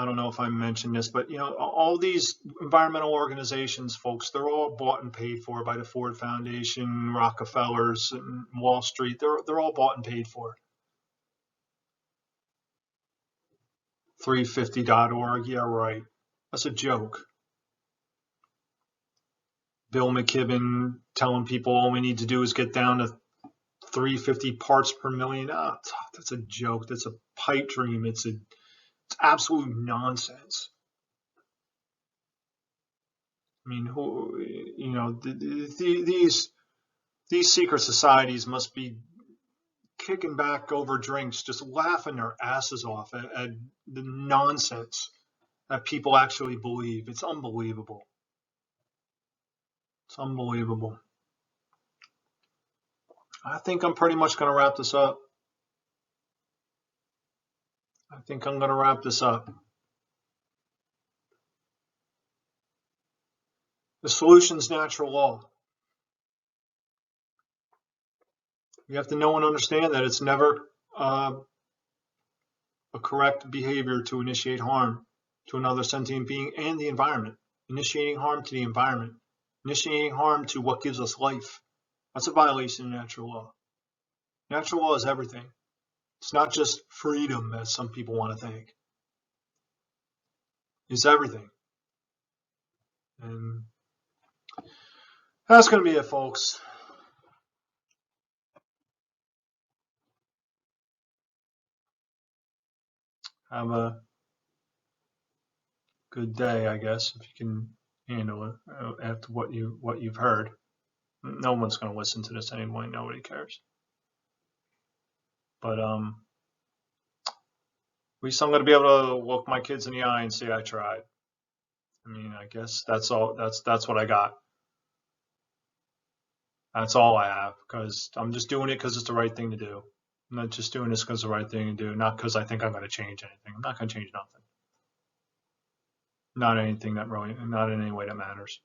don't know if I mentioned this, but all these environmental organizations, folks, they're all bought and paid for by the Ford Foundation, Rockefellers, and Wall Street. They're all bought and paid for. 350.org, yeah, right. That's a joke. Bill McKibben telling people all we need to do is get down to 350 parts per million. That's a joke. That's a pipe dream. It's absolute nonsense. I mean, these secret societies must be kicking back over drinks, just laughing their asses off at the nonsense that people actually believe. It's unbelievable. It's unbelievable. I think I'm pretty much going to wrap this up. I think I'm going to wrap this up. The solution's natural law. You have to know and understand that it's never a correct behavior to initiate harm to another sentient being and the environment. Initiating harm to the environment, initiating harm to what gives us life. That's a violation of natural law. Natural law is everything. It's not just freedom, as some people want to think. It's everything. And that's going to be it, folks. Have a good day, I guess, if you can handle it after what you've heard. No one's going to listen to this anyway. Nobody cares. But at least I'm going to be able to look my kids in the eye and say I tried. I mean, I guess that's all. That's what I got. That's all I have, because I'm just doing it because it's the right thing to do. I'm not just doing this because it's the right thing to do, not because I think I'm going to change anything. I'm not going to change nothing. Not anything that really, not in any way that matters.